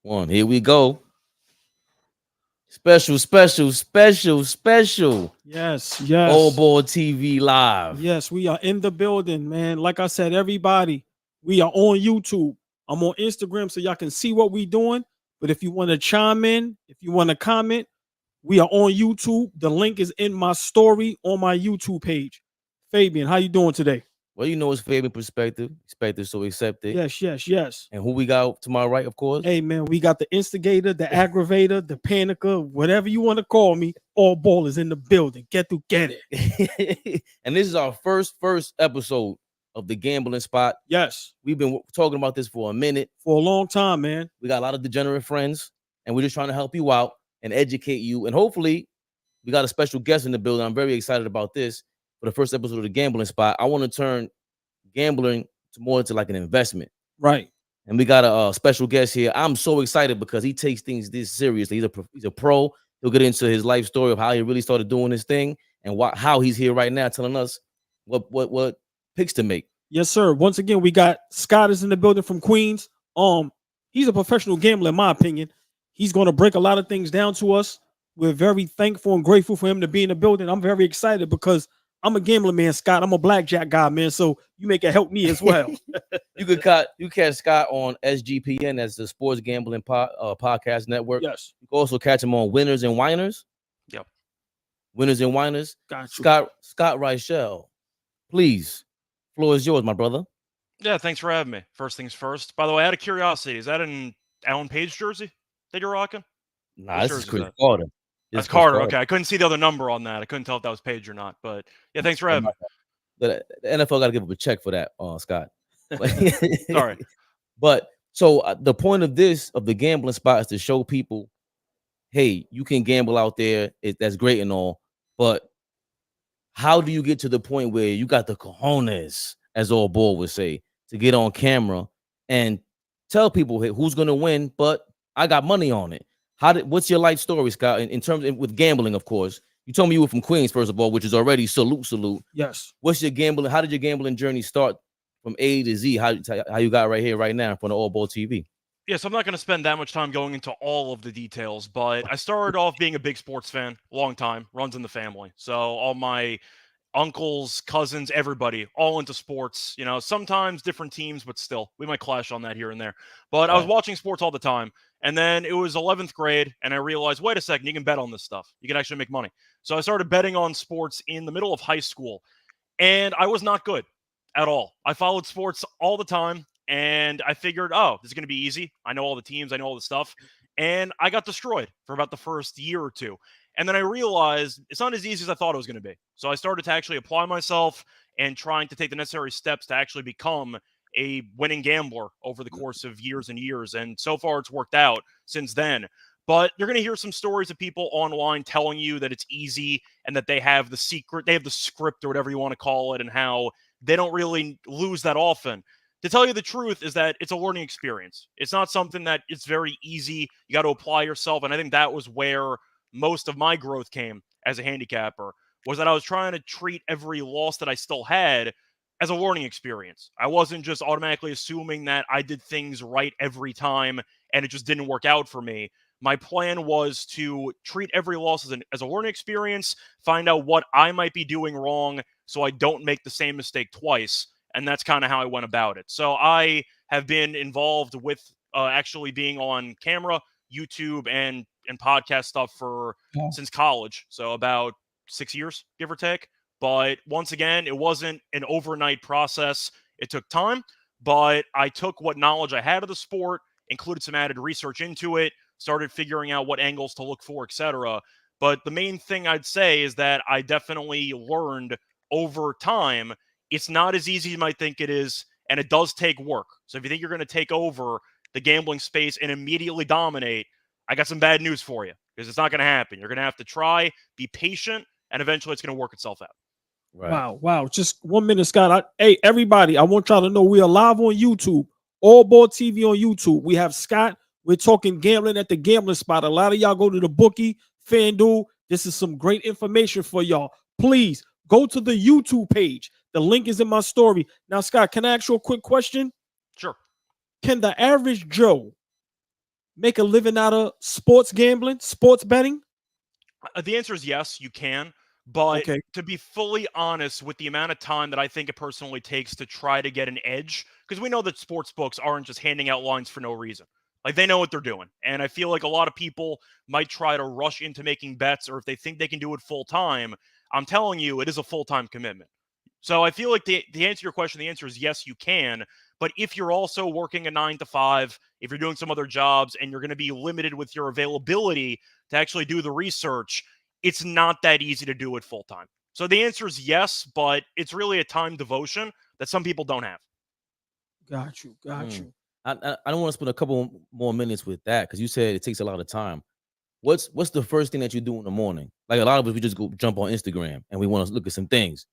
One, here we go. Special, special, special, special. Yes, All yes, Board TV live. yes. We are in the building, man. Like I said, everybody, we are on YouTube. I'm on Instagram so y'all can see what we doing. But if you want to chime in, if you want to comment, we are on YouTube. The link is in my story on my YouTube page. Fabian, how you doing today? Well, you know it's favorite perspective. Expected, so accept it. Yes, yes, yes. And who we got to my right, of course? Hey man, we got the instigator, the aggravator, the panicker, whatever you want to call me. All ball is in the building. Get it. And this is our first episode of the Gambling Spot. Yes. We've been talking about this for a minute. For a long time, man. We got a lot of degenerate friends, and we're just trying to help you out and educate you. And hopefully, we got a special guest in the building. I'm very excited about this. For the first episode of the Gambling Spot, I want to turn gambling to more into like an investment. Right. And we got a special guest here. I'm so excited because he takes things this seriously. He's a pro. He'll get into his life story of how he really started doing his thing and how he's here right now telling us what picks to make. Yes, sir. Once again, we got Scott is in the building from Queens. He's a professional gambler, in my opinion. He's going to break a lot of things down to us. We're very thankful and grateful for him to be in the building. I'm very excited because I'm a gambler, man, Scott. I'm a blackjack guy, man. So you make it help me as well. You catch Scott on SGPN, as the Sports Gambling Podcast Network. Yes. You can also catch him on Winners and Winers. Yep. Winners and Winers. Got you. Scott Reichel, please, floor is yours, my brother. Yeah, thanks for having me. First things first. By the way, out of curiosity, is that an Alan Page jersey that you're rocking? Nah, What this is jersey Chris that? Carter. That's Carter. Okay, I couldn't see the other number on that. I couldn't tell if that was Page or not. But yeah, thanks for having me. The NFL got to give up a check for that, Scott. Sorry. But so the point of the Gambling Spot is to show people, hey, you can gamble out there. That's great and all, but how do you get to the point where you got the cojones, as All Ball would say, to get on camera and tell people, hey, who's going to win, but I got money on it? What's your life story, Scott, in terms of with gambling, of course? You told me you were from Queens, first of all, which is already salute. Yes. What's your gambling? How did your gambling journey start from A to Z? How you got right here, right now, in front of All Ball TV? Yeah, so I'm not going to spend that much time going into all of the details, but I started off being a big sports fan, long time, runs in the family. So all my uncles, cousins, everybody, all into sports. You know, sometimes different teams, but still, we might clash on that here and there. But I was watching sports all the time. And then it was 11th grade, and I realized, wait a second, you can bet on this stuff. You can actually make money. So I started betting on sports in the middle of high school, and I was not good at all. I followed sports all the time, and I figured, oh, this is going to be easy. I know all the teams. I know all the stuff. And I got destroyed for about the first year or two. And then I realized it's not as easy as I thought it was going to be. So I started to actually apply myself and trying to take the necessary steps to actually become a winning gambler over the course of years and years. And so far it's worked out since then. But you're going to hear some stories of people online telling you that it's easy and that they have the secret, they have the script or whatever you want to call it, and how they don't really lose that often. To tell you the truth is that it's a learning experience. It's not something that it's very easy. You got to apply yourself. And I think that was where most of my growth came as a handicapper, was that I was trying to treat every loss that I still had as a learning experience. I wasn't just automatically assuming that I did things right every time and it just didn't work out for me. My plan was to treat every loss as a learning experience, find out what I might be doing wrong so I don't make the same mistake twice. And that's kind of how I went about it. So I have been involved with actually being on camera, YouTube, and podcast stuff since college. So about 6 years, give or take. But once again, it wasn't an overnight process. It took time, but I took what knowledge I had of the sport, included some added research into it, started figuring out what angles to look for, etc. But the main thing I'd say is that I definitely learned over time. It's not as easy as you might think it is, and it does take work. So if you think you're going to take over the gambling space and immediately dominate, I got some bad news for you, because it's not going to happen. You're going to have to try, be patient, and eventually it's going to work itself out. Right. Wow. Just 1 minute, Scott. Hey, everybody, I want y'all to know we are live on YouTube, All Ball TV on YouTube. We have Scott. We're talking gambling at the Gambling Spot. A lot of y'all go to the bookie, FanDuel. This is some great information for y'all. Please go to the YouTube page. The link is in my story. Now, Scott, can I ask you a quick question? Sure. Can the average Joe make a living out of sports gambling, sports betting? The answer is yes, you can. But Okay. to be fully honest, with the amount of time that I think it personally takes to try to get an edge, because we know that sports books aren't just handing out lines for no reason. Like they know what they're doing. And I feel like a lot of people might try to rush into making bets, or if they think they can do it full time, I'm telling you, it is a full time commitment. So I feel like the answer to your question, the answer is yes, you can. But if you're also working a 9 to 5, if you're doing some other jobs and you're going to be limited with your availability to actually do the research, it's not that easy to do it full time. So the answer is yes, but it's really a time devotion that some people don't have. Got you. Got Mm. you. I don't want to spend a couple more minutes with that because you said it takes a lot of time. What's the first thing that you do in the morning? Like a lot of us, we just go jump on Instagram and we want to look at some things.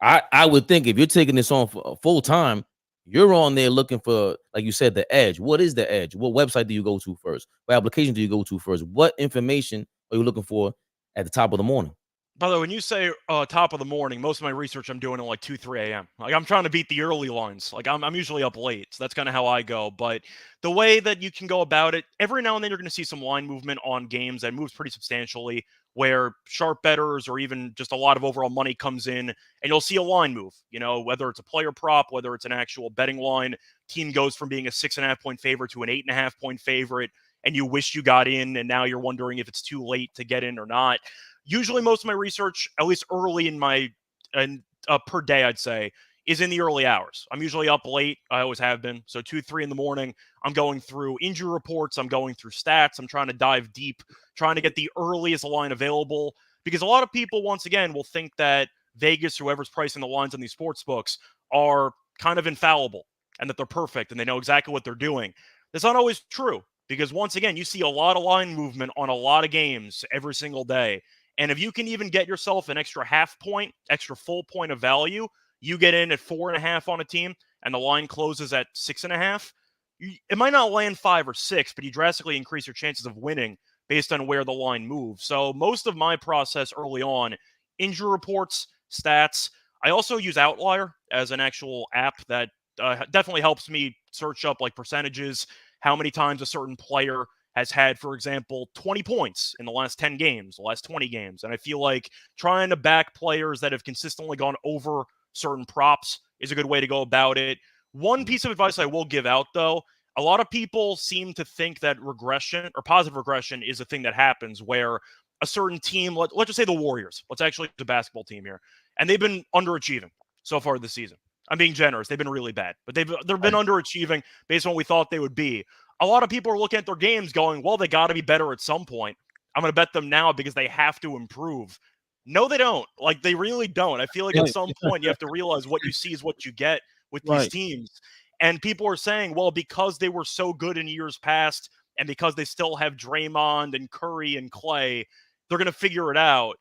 I would think if you're taking this on for full time, you're on there looking for, like you said, the edge. What is the edge? What website do you go to first? What application do you go to first? What information are you looking for at the top of the morning? By the way, when you say top of the morning, most of my research I'm doing at like 2, 3 a.m. Like I'm trying to beat the early lines. Like I'm usually up late, so that's kind of how I go. But the way that you can go about it, every now and then you're going to see some line movement on games that moves pretty substantially, where sharp bettors or even just a lot of overall money comes in, and you'll see a line move. You know, whether it's a player prop, whether it's an actual betting line, team goes from being a 6.5 point favorite to an 8.5 point favorite, and you wish you got in, and now you're wondering if it's too late to get in or not. Usually most of my research, at least early in my and per day, I'd say, is in the early hours. I'm usually up late. I always have been. So 2, 3 in the morning, I'm going through injury reports. I'm going through stats. I'm trying to dive deep, trying to get the earliest line available. Because a lot of people, once again, will think that Vegas, whoever's pricing the lines on these sports books, are kind of infallible and that they're perfect and they know exactly what they're doing. That's not always true. Because once again, you see a lot of line movement on a lot of games every single day. And if you can even get yourself an extra half point, extra full point of value, you get in at 4.5 on a team and the line closes at 6.5. It might not land 5 or 6, but you drastically increase your chances of winning based on where the line moves. So most of my process early on, injury reports, stats. I also use Outlier as an actual app that definitely helps me search up like percentages, how many times a certain player has had, for example, 20 points in the last 10 games, the last 20 games. And I feel like trying to back players that have consistently gone over certain props is a good way to go about it. One piece of advice I will give out, though, a lot of people seem to think that regression or positive regression is a thing that happens where a certain team, let's just say the Warriors, let's actually use a basketball team here, and they've been underachieving so far this season. I'm being generous. They've been really bad, but they've been underachieving based on what we thought they would be. A lot of people are looking at their games going, well, they got to be better at some point. I'm going to bet them now because they have to improve. No, they don't. Like, they really don't. I feel like at Right. some point you have to realize what you see is what you get with these Right. teams. And people are saying, well, because they were so good in years past and because they still have Draymond and Curry and Clay, they're going to figure it out.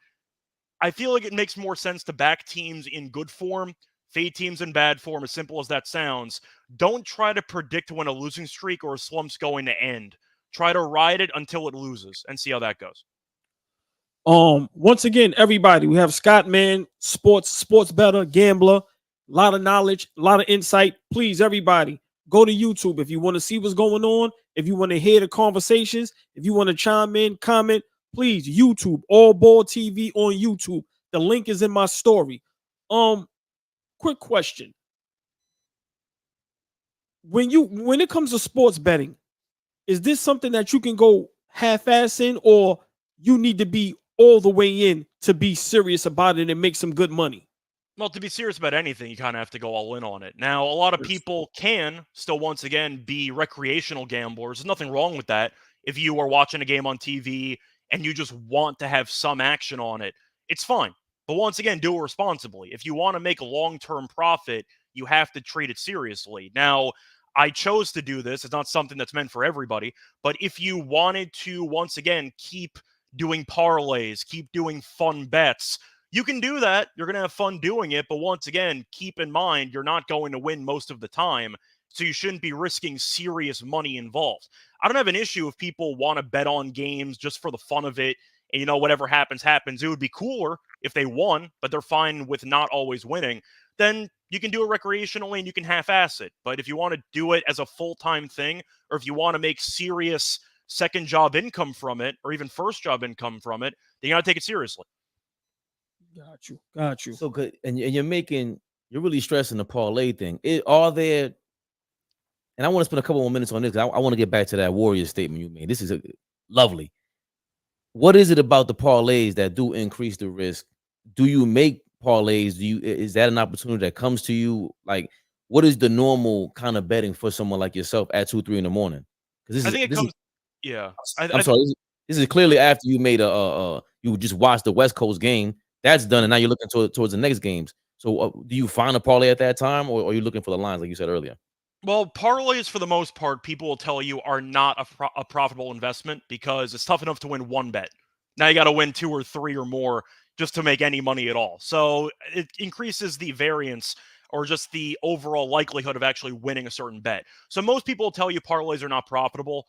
I feel like it makes more sense to back teams in good form, fade teams in bad form, as simple as that sounds. Don't try to predict when a losing streak or a slump's going to end. Try to ride it until it loses and see how that goes. Once again, everybody, we have Scott Man, sports better, gambler, a lot of knowledge, a lot of insight. Please, everybody, go to YouTube if you want to see what's going on. If you want to hear the conversations, if you want to chime in, comment, please, YouTube, All Ball TV on YouTube. The link is in my story. Quick question. When it comes to sports betting, is this something that you can go half-ass in, or you need to be all the way in to be serious about it and make some good money? Well, to be serious about anything, you kind of have to go all in on it. Now, a lot of Yes. people can still, once again, be recreational gamblers. There's nothing wrong with that. If you are watching a game on TV and you just want to have some action on it, it's fine. But once again, do it responsibly. If you want to make a long term profit, you have to treat it seriously. Now, I chose to do this. It's not something that's meant for everybody. But if you wanted to, once again, keep doing parlays, keep doing fun bets, you can do that. You're going to have fun doing it. But once again, keep in mind, you're not going to win most of the time. So you shouldn't be risking serious money involved. I don't have an issue if people want to bet on games just for the fun of it. And, whatever happens, happens. It would be cooler if they won, but they're fine with not always winning. Then you can do it recreationally and you can half-ass it. But if you want to do it as a full-time thing, or if you want to make serious second job income from it, or even first job income from it, then you got to take it seriously. Got you. So good, and you're really stressing the parlay thing. Are there? And I want to spend a couple more minutes on this. I want to get back to that Warriors statement you made. This is lovely. What is it about the parlays that do increase the risk? Do you make parlays? Is that an opportunity that comes to you? Like, what is the normal kind of betting for someone like yourself at 2, 3 in the morning? Because I think it comes, yeah. I'm sorry. This is clearly after you made you just watched the West Coast game. That's done, and now you're looking towards the next games. So, do you find a parlay at that time, or are you looking for the lines like you said earlier? Well, parlays, for the most part, people will tell you are not a profitable investment because it's tough enough to win one bet. Now you got to win 2 or 3 or more just to make any money at all. So it increases the variance or just the overall likelihood of actually winning a certain bet. So most people will tell you parlays are not profitable.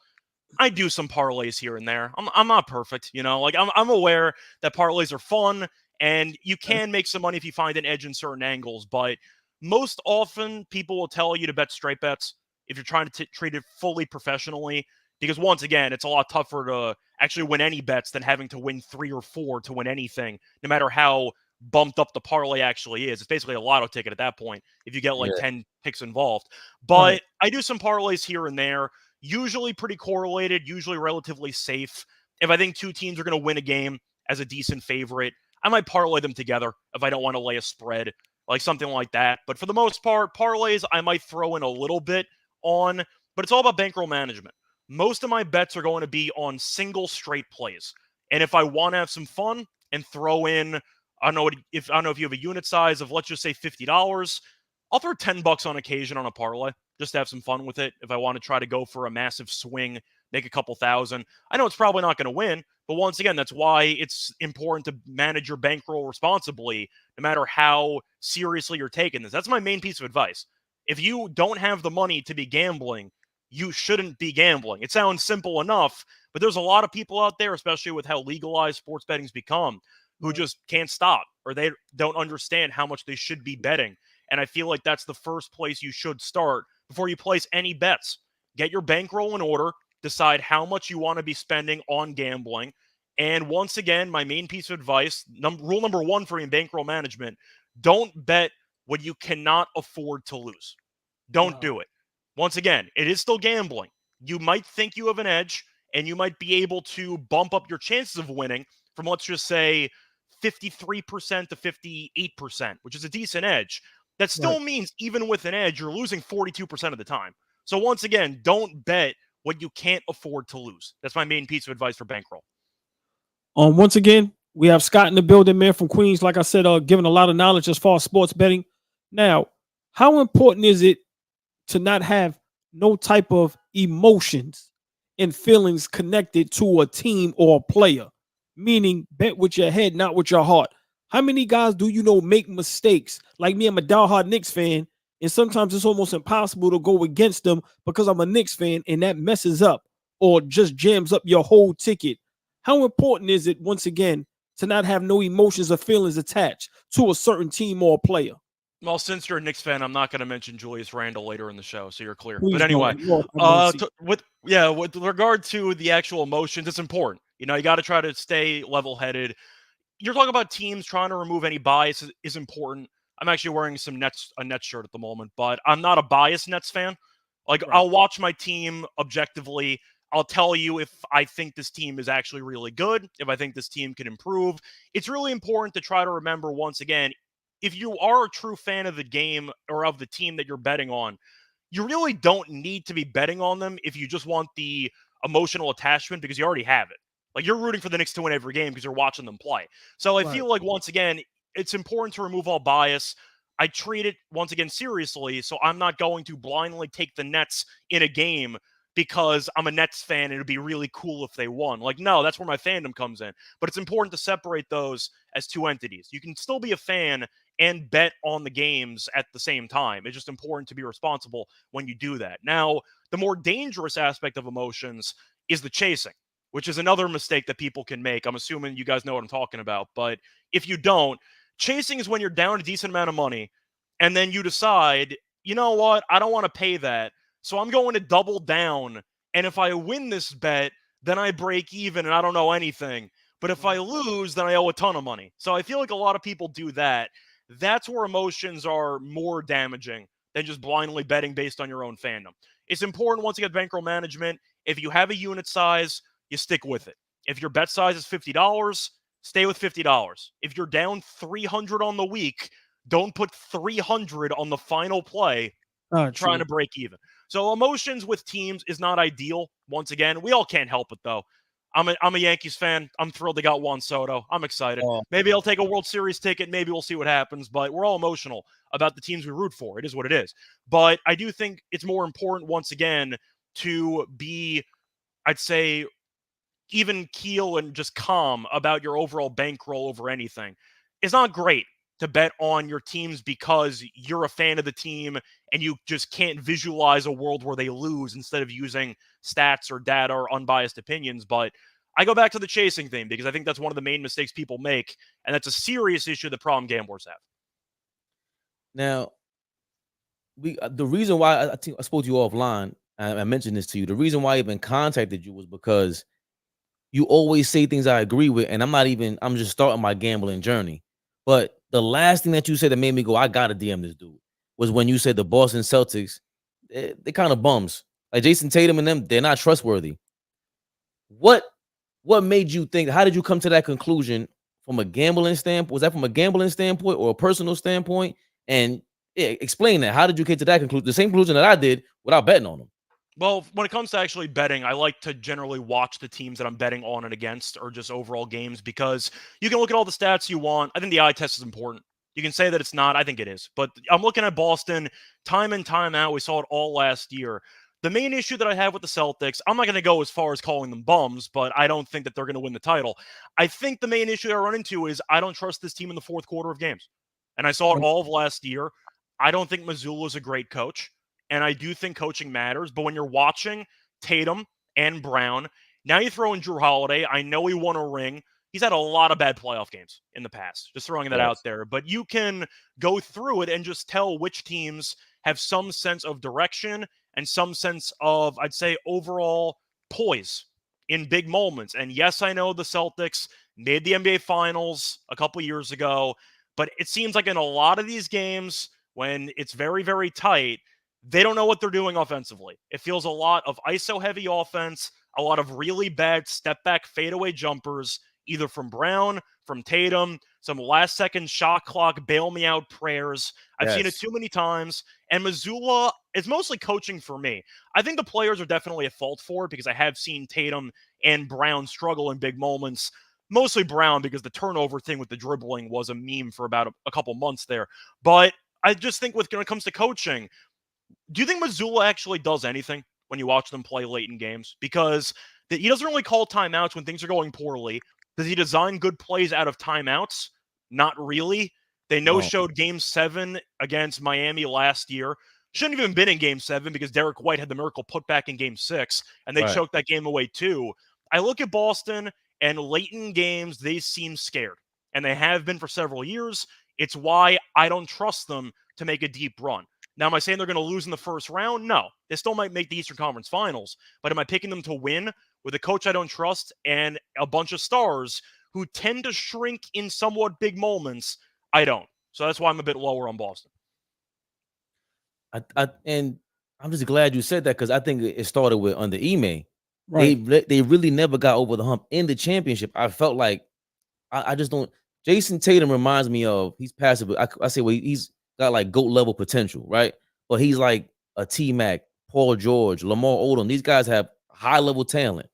I do some parlays here and there. I'm not perfect, Like I'm aware that parlays are fun and you can make some money if you find an edge in certain angles, but most often people will tell you to bet straight bets if you're trying to treat it fully professionally, because once again, it's a lot tougher to actually win any bets than having to win 3 or 4 to win anything, no matter how bumped up the parlay actually is. It's basically a lotto ticket at that point if you get like Yeah. 10 picks involved. But I do some parlays here and there, usually pretty correlated, usually relatively safe. If I think 2 teams are going to win a game as a decent favorite, I might parlay them together if I don't want to lay a spread, like something like that. But for the most part, parlays I might throw in a little bit on, but it's all about bankroll management. Most of my bets are going to be on single straight plays. And if I want to have some fun and throw in, I don't know if you have a unit size of, let's just say $50, I'll throw $10 on occasion on a parlay just to have some fun with it. If I want to try to go for a massive swing, make a couple thousand, I know it's probably not going to win, but once again, that's why it's important to manage your bankroll responsibly, no matter how seriously you're taking this. That's my main piece of advice. If you don't have the money to be gambling, you shouldn't be gambling. It sounds simple enough, but there's a lot of people out there, especially with how legalized sports betting's become, who just can't stop, or they don't understand how much they should be betting. And I feel like that's the first place you should start before you place any bets. Get your bankroll in order, decide how much you want to be spending on gambling. And once again, my main piece of advice, rule number 1 for me in bankroll management, don't bet what you cannot afford to lose. Don't do it. Once again, it is still gambling. You might think you have an edge, and you might be able to bump up your chances of winning from, let's just say, 53% to 58%, which is a decent edge. That still means even with an edge, you're losing 42% of the time. So once again, don't bet what you can't afford to lose. That's my main piece of advice for bankroll. Once again, we have Scott in the building, man, from Queens. Like I said, giving a lot of knowledge as far as sports betting. Now, how important is it to not have no type of emotions and feelings connected to a team or a player? Meaning, bet with your head, not with your heart. How many guys do you know make mistakes? Like me, I'm a diehard Knicks fan, and sometimes it's almost impossible to go against them because I'm a Knicks fan, and that messes up or just jams up your whole ticket. How important is it, once again, to not have no emotions or feelings attached to a certain team or player? Well, since you're a Knicks fan, I'm not going to mention Julius Randle later in the show, so you're clear. Please But anyway, don't. with regard to the actual emotions, it's important. You got to try to stay level-headed. You're talking about teams trying to remove any bias is important. I'm actually wearing a Nets shirt at the moment, but I'm not a biased Nets fan. I'll watch my team objectively. I'll tell you if I think this team is actually really good, if I think this team can improve. It's really important to try to remember, once again, if you are a true fan of the game or of the team that you're betting on, you really don't need to be betting on them if you just want the emotional attachment, because you already have it. Like, you're rooting for the Knicks to win every game because you're watching them play. So I feel like, once again, it's important to remove all bias. I treat it, once again, seriously, so I'm not going to blindly take the Nets in a game because I'm a Nets fan and it'd be really cool if they won. Like, no, that's where my fandom comes in. But it's important to separate those as two entities. You can still be a fan and bet on the games at the same time. It's just important to be responsible when you do that. Now, the more dangerous aspect of emotions is the chasing, which is another mistake that people can make. I'm assuming you guys know what I'm talking about. But if you don't, chasing is when you're down a decent amount of money and then you decide, you know what, I don't want to pay that, so I'm going to double down. And if I win this bet, then I break even and I don't know anything. But if I lose, then I owe a ton of money. So I feel like a lot of people do that. That's where emotions are more damaging than just blindly betting based on your own fandom. It's important once you get bankroll management. If you have a unit size, you stick with it. If your bet size is $50, stay with $50. If you're down 300 on the week, don't put 300 on the final play trying to break even. So emotions with teams is not ideal. Once again, we all can't help it though. I'm a Yankees fan. I'm thrilled they got Juan Soto. I'm excited. Maybe I'll take a World Series ticket. Maybe we'll see what happens. But we're all emotional about the teams we root for. It is what it is. But I do think it's more important, once again, to be, I'd say, even keel and just calm about your overall bankroll over anything. It's not great to bet on your teams because you're a fan of the team and you just can't visualize a world where they lose instead of using stats or data or unbiased opinions. But I go back to the chasing thing because I think that's one of the main mistakes people make, and that's a serious issue that problem gamblers have. Now, the reason why I think I spoke to you offline, I mentioned this to you. The reason why I even contacted you was because you always say things I agree with, and I'm just starting my gambling journey. But the last thing that you said that made me go, I gotta DM this dude, was when you said the Boston Celtics, they kind of bums. Like Jason Tatum and them, they're not trustworthy. What made you think? How did you come to that conclusion from a gambling standpoint? Was that from a gambling standpoint or a personal standpoint? And explain that. How did you get to that conclusion? The same conclusion that I did without betting on them. Well, when it comes to actually betting, I like to generally watch the teams that I'm betting on and against, or just overall games, because you can look at all the stats you want. I think the eye test is important. You can say that it's not. I think it is. But I'm looking at Boston time and time out. We saw it all last year. The main issue that I have with the Celtics, I'm not going to go as far as calling them bums, but I don't think that they're going to win the title. I think the main issue I run into is I don't trust this team in the fourth quarter of games. And I saw it all of last year. I don't think Mazzulla is a great coach. And I do think coaching matters. But when you're watching Tatum and Brown, now you throw in Drew Holiday. I know he won a ring. He's had a lot of bad playoff games in the past. Just throwing that out there. But you can go through it and just tell which teams have some sense of direction and some sense of, I'd say, overall poise in big moments. And yes, I know the Celtics made the NBA Finals a couple years ago. But it seems like in a lot of these games, when it's very, very tight, they don't know what they're doing offensively. It feels a lot of ISO-heavy offense, a lot of really bad step-back fadeaway jumpers, either from Brown, from Tatum, some last-second shot clock bail-me-out prayers. I've seen it too many times. And Mazzulla is mostly coaching for me. I think the players are definitely at fault for it because I have seen Tatum and Brown struggle in big moments. Mostly Brown because the turnover thing with the dribbling was a meme for about a couple months there. But I just think when it comes to coaching, do you think Mazzulla actually does anything when you watch them play late in games? Because he doesn't really call timeouts when things are going poorly. Does he design good plays out of timeouts? Not really. They no-showed Game 7 against Miami last year. Shouldn't have even been in Game 7 because Derek White had the miracle put back in Game 6, and they choked that game away too. I look at Boston, and late in games, they seem scared. And they have been for several years. It's why I don't trust them to make a deep run. Now, am I saying they're going to lose in the first round? No. They still might make the Eastern Conference Finals. But am I picking them to win with a coach I don't trust and a bunch of stars who tend to shrink in somewhat big moments? I don't. So that's why I'm a bit lower on Boston. And I'm just glad you said that because I think it started with under Ime. Right. They really never got over the hump in the championship. I felt like I just don't. Jason Tatum reminds me of, he's passive. I say, well, he's got like GOAT level potential, right? But he's like a T-Mac, Paul George, Lamar Odom. These guys have high level talent,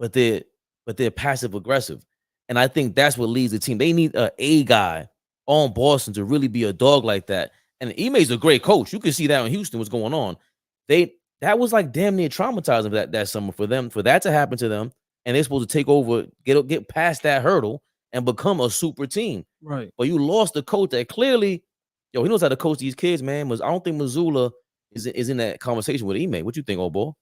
but they're passive aggressive. And I think that's what leads the team. They need a guy on Boston to really be a dog like that. And Ime's a great coach. You can see that in Houston, what's going on. That was like damn near traumatizing that summer for them, for that to happen to them. And they're supposed to take over, get past that hurdle and become a super team. Right. But you lost the coach that clearly, he knows how to coach these kids, man. I don't think Mazzulla is in that conversation with Ime. What you think, old boy?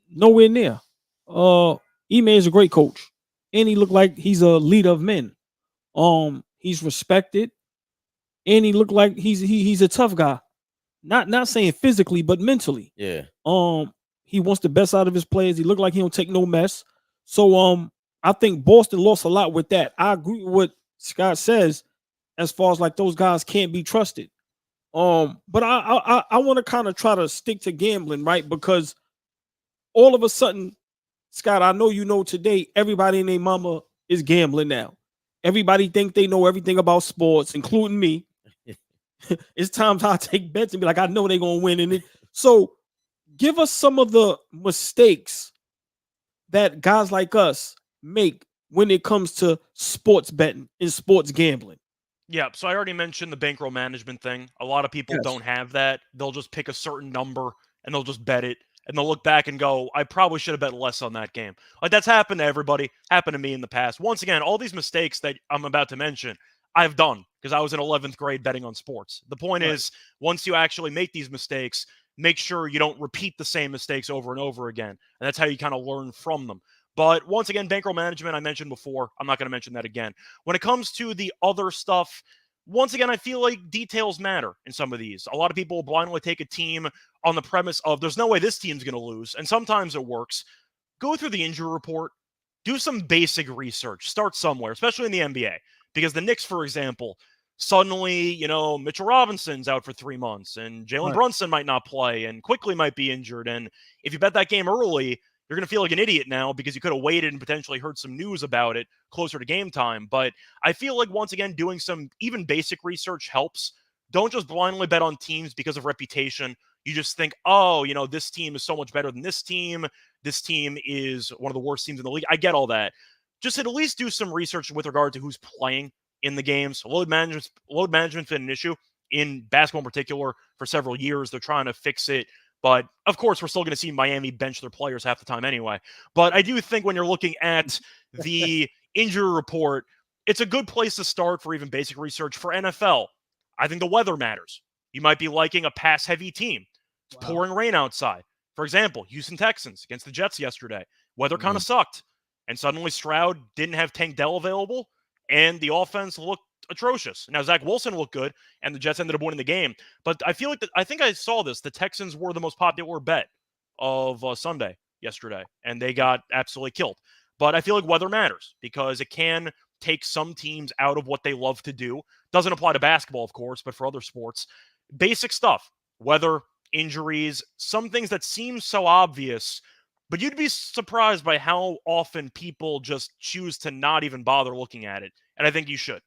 Nowhere near. Ime is a great coach, and he looked like he's a leader of men. He's respected, and he looked like he's a tough guy. Not saying physically, but mentally. Yeah. He wants the best out of his players. He looked like he don't take no mess. So I think Boston lost a lot with that. I agree with what Scott says as far as like those guys can't be trusted. But I want to kind of try to stick to gambling, right? Because all of a sudden, Scott, I know you know today, everybody and their mama is gambling now. Everybody think they know everything about sports, including me. It's times I take bets and be like, I know they're gonna win. So give us some of the mistakes that guys like us make when it comes to sports betting and sports gambling. Yeah, so I already mentioned the bankroll management thing. A lot of people Yes. don't have that. They'll just pick a certain number and they'll just bet it. And they'll look back and go, I probably should have bet less on that game. Like that's happened to everybody, happened to me in the past. Once again, all these mistakes that I'm about to mention, I've done because I was in 11th grade betting on sports. The point Right. is, once you actually make these mistakes, make sure you don't repeat the same mistakes over and over again. And that's how you kind of learn from them. But once again, bankroll management, I mentioned before. I'm not going to mention that again. When it comes to the other stuff, once again, I feel like details matter in some of these. A lot of people will blindly take a team on the premise of there's no way this team's going to lose. And sometimes it works. Go through the injury report, do some basic research, start somewhere, especially in the NBA. Because the Knicks, for example, suddenly, Mitchell Robinson's out for 3 months and Jalen Right. Brunson might not play and Quickly might be injured. And if you bet that game early, you're going to feel like an idiot now because you could have waited and potentially heard some news about it closer to game time. But I feel like, once again, doing some even basic research helps. Don't just blindly bet on teams because of reputation. You just think, oh, this team is so much better than this team. This team is one of the worst teams in the league. I get all that. Just at least do some research with regard to who's playing in the games. Load management's been an issue in basketball in particular for several years. They're trying to fix it. But of course, we're still going to see Miami bench their players half the time anyway. But I do think when you're looking at the injury report, it's a good place to start for even basic research for NFL. I think the weather matters. You might be liking a pass heavy team. It's Wow. pouring rain outside. For example, Houston Texans against the Jets yesterday. Weather kind of Mhm. sucked. And suddenly Stroud didn't have Tank Dell available, and the offense looked atrocious. Now, Zach Wilson looked good, and the Jets ended up winning the game. But I feel like I think I saw this. The Texans were the most popular bet of Sunday yesterday, and they got absolutely killed. But I feel like weather matters because it can take some teams out of what they love to do. Doesn't apply to basketball, of course, but for other sports. Basic stuff, weather, injuries, some things that seem so obvious, but you'd be surprised by how often people just choose to not even bother looking at it. And I think you should.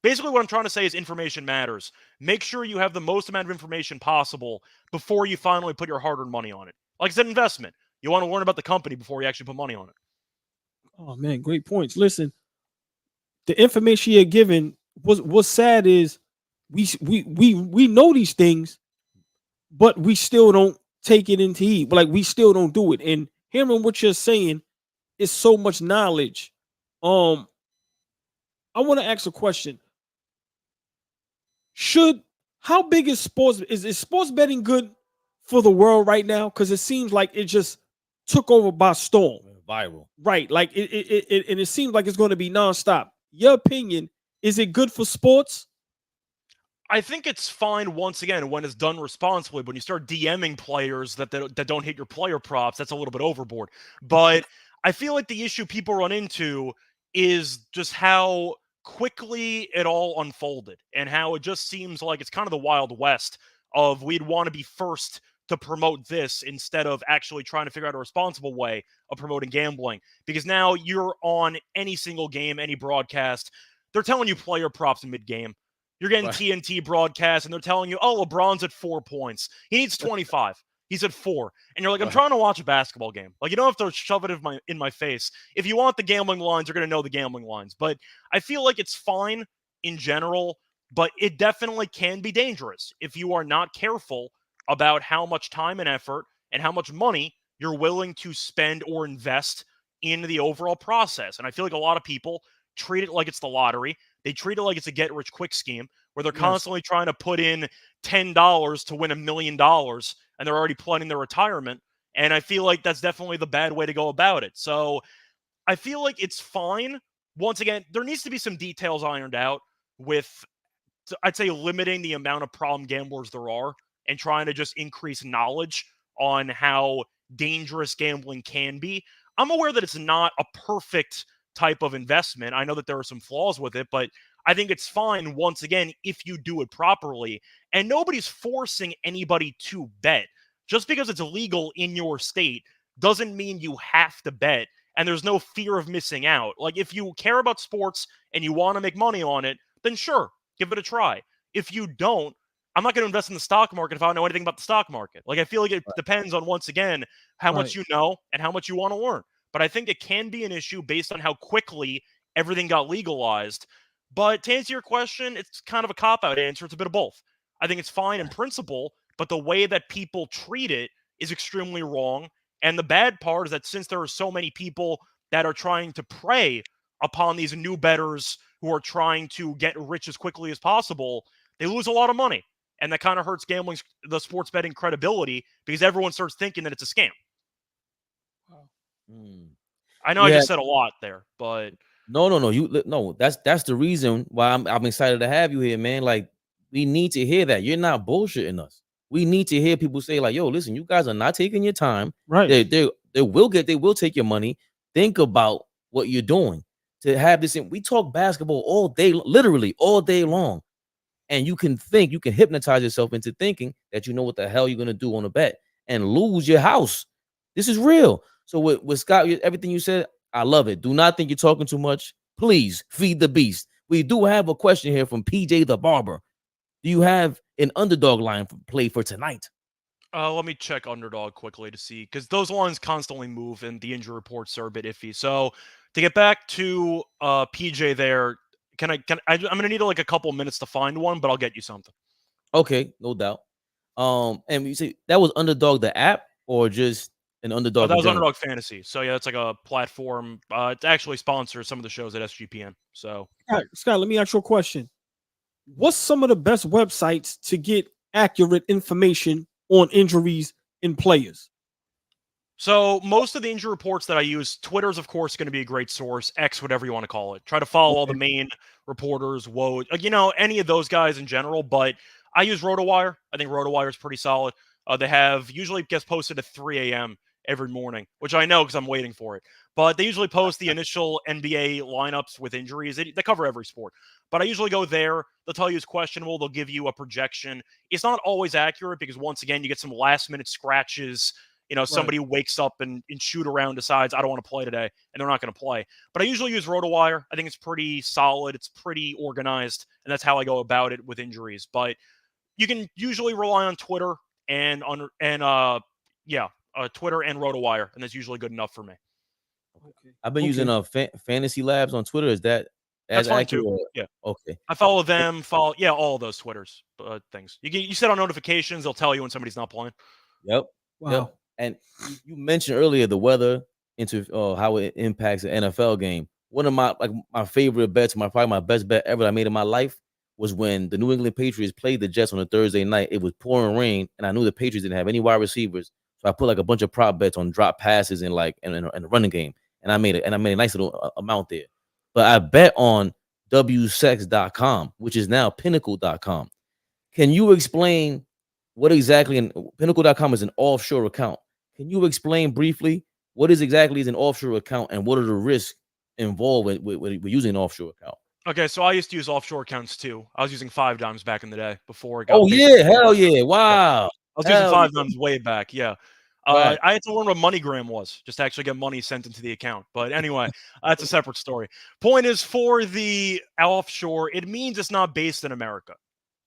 Basically, what I'm trying to say is information matters. Make sure you have the most amount of information possible before you finally put your hard-earned money on it. Like I said, investment. You want to learn about the company before you actually put money on it. Oh man, great points. Listen, the information you're giving, what's sad is we know these things, but we still don't take it into heed. Like we still don't do it. And hearing what you're saying is so much knowledge. Um, I want to ask a question. Should How big is sports? Is sports betting good for the world right now? Because it seems like it just took over by storm. Viral. Right. Like and it seems like it's going to be nonstop. Your opinion, is it good for sports? I think it's fine once again when it's done responsibly. When you start DMing players that don't hit your player props, that's a little bit overboard. But I feel like the issue people run into is just how quickly it all unfolded and how it just seems like it's kind of the Wild West of we'd want to be first to promote this instead of actually trying to figure out a responsible way of promoting gambling. Because now you're on any single game, any broadcast, they're telling you player props in mid-game. You're getting Right. TNT broadcasts, and they're telling you, oh, LeBron's at 4 points. He needs 25. He's at 4. And you're like, I'm Right. trying to watch a basketball game. Like, you don't have to shove it in my face. If you want the gambling lines, you're going to know the gambling lines. But I feel like it's fine in general, but it definitely can be dangerous if you are not careful about how much time and effort and how much money you're willing to spend or invest in the overall process. And I feel like a lot of people treat it like it's the lottery. They treat it like it's a get rich quick scheme where they're Yes. constantly trying to put in $10 to win $1 million and they're already planning their retirement. And I feel like that's definitely the bad way to go about it. So I feel like it's fine. Once again, there needs to be some details ironed out with, I'd say, limiting the amount of problem gamblers there are and trying to just increase knowledge on how dangerous gambling can be. I'm aware that it's not a perfect type of investment. I know that there are some flaws with it, but I think it's fine once again if you do it properly. And nobody's forcing anybody to bet. Just because it's illegal in your state doesn't mean you have to bet, and there's no fear of missing out. Like, if you care about sports and you want to make money on it, then sure, give it a try. If you don't, I'm not going to invest in the stock market if I don't know anything about the stock market. Like, I feel like it depends on, once again, how much you know and how much you want to learn. But I think it can be an issue based on how quickly everything got legalized. But to answer your question, it's kind of a cop-out answer. It's a bit of both. I think it's fine in principle, but the way that people treat it is extremely wrong. And the bad part is that since there are so many people that are trying to prey upon these new bettors who are trying to get rich as quickly as possible, they lose a lot of money. And that kind of hurts the sports betting credibility, because everyone starts thinking that it's a scam. Wow. I know I just said a lot there, but no. That's the reason why I'm excited to have you here, man. Like, we need to hear that you're not bullshitting us. We need to hear people say, like, yo, listen, you guys are not taking your time. Right. They will take your money. Think about what you're doing to have this. We talk basketball all day, literally all day long. And you can hypnotize yourself into thinking that you know what the hell you're gonna do on a bet and lose your house. This is real. So with Scott, everything you said, I love it. Do not think you're talking too much. Please feed the beast. We do have a question here from PJ the Barber. Do you have an underdog line play for tonight? Let me check underdog quickly to see, because those lines constantly move and the injury reports are a bit iffy. So to get back to PJ there, I'm gonna need like a couple minutes to find one, but I'll get you something. Okay, no doubt. And you say that was Underdog the app or just an Underdog? That was Underdog Fantasy. So yeah, it's like a platform. It actually sponsors some of the shows at SGPN. So Scott, let me ask you a question. What's some of the best websites to get accurate information on injuries in players? So most of the injury reports that I use, Twitter is of course going to be a great source. X, whatever you want to call it. Try to follow all the main reporters. Any of those guys in general. But I use RotoWire. I think RotoWire is pretty solid. They usually gets posted at 3 a.m. every morning, which I know because I'm waiting for it. But they usually post the initial NBA lineups with injuries. They cover every sport. But I usually go there. They'll tell you it's questionable. They'll give you a projection. It's not always accurate because, once again, you get some last-minute scratches. Somebody wakes up and shoot around, decides, I don't want to play today, and they're not going to play. But I usually use RotoWire. I think it's pretty solid. It's pretty organized, and that's how I go about it with injuries. But you can usually rely on Twitter and Twitter and RotoWire, and that's usually good enough for me. Okay. I've been using Fantasy Labs on Twitter. Is that that's fine too? Yeah. Okay. I follow them. All of those Twitters things. You set on notifications. They'll tell you when somebody's not playing. Yep. Wow. Yep. And you mentioned earlier the weather into how it impacts an NFL game. One of my favorite bets, probably my best bet ever I made in my life, was when the New England Patriots played the Jets on a Thursday night. It was pouring rain, and I knew the Patriots didn't have any wide receivers, so I put like a bunch of prop bets on drop passes and the running game, and I made a nice little amount there. But I bet on wsex.com, which is now pinnacle.com. Can you explain what exactly? And pinnacle.com is an offshore account. Can you explain briefly what is an offshore account and what are the risks involved with using an offshore account? Okay, so I used to use offshore accounts too. I was using 5 dimes back in the day before it got. Oh yeah, hell yeah! Wow, I was using 5 dimes way back. Yeah, right. I had to learn what MoneyGram was just to actually get money sent into the account. But anyway, that's a separate story. Point is, for the offshore, it means it's not based in America.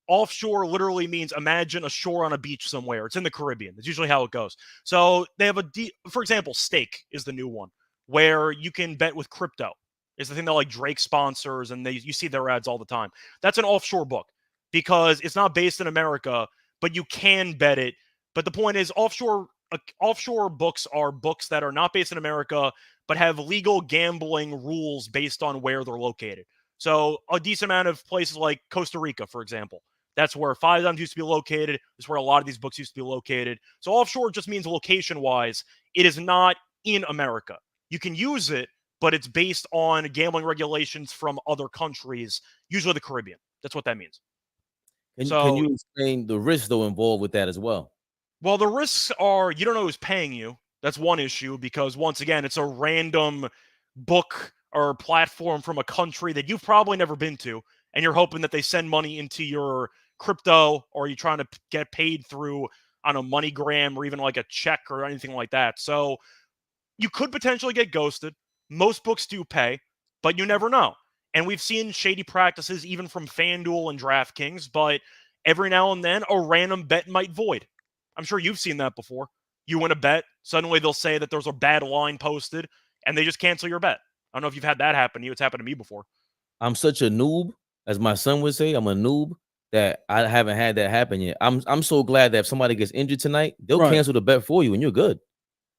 Offshore literally means, imagine a shore on a beach somewhere. It's in the Caribbean. That's usually how it goes. So they have for example, Stake is the new one where you can bet with crypto. It's the thing that like Drake sponsors, and you see their ads all the time. That's an offshore book because it's not based in America, but you can bet it. But the point is, offshore books are books that are not based in America, but have legal gambling rules based on where they're located. So a decent amount of places like Costa Rica, for example, that's where 5 dimes used to be located. That's where a lot of these books used to be located. So offshore just means location-wise. It is not in America. You can use it, but it's based on gambling regulations from other countries, usually the Caribbean. That's what that means. Can you explain the risks, though, involved with that as well? Well, the risks are you don't know who's paying you. That's one issue because once again, it's a random book or platform from a country that you've probably never been to, and you're hoping that they send money into your crypto, or you're trying to get paid through on a MoneyGram or even like a check or anything like that. So you could potentially get ghosted. Most books do pay, but you never know. And we've seen shady practices even from FanDuel and DraftKings, but every now and then a random bet might void. I'm sure you've seen that before. You win a bet, suddenly they'll say that there's a bad line posted, and they just cancel your bet. I don't know if you've had that happen to you. It's happened to me before. I'm such a noob, as my son would say. I'm a noob that I haven't had that happen yet. I'm so glad that if somebody gets injured tonight, they'll Right. cancel the bet for you, and you're good.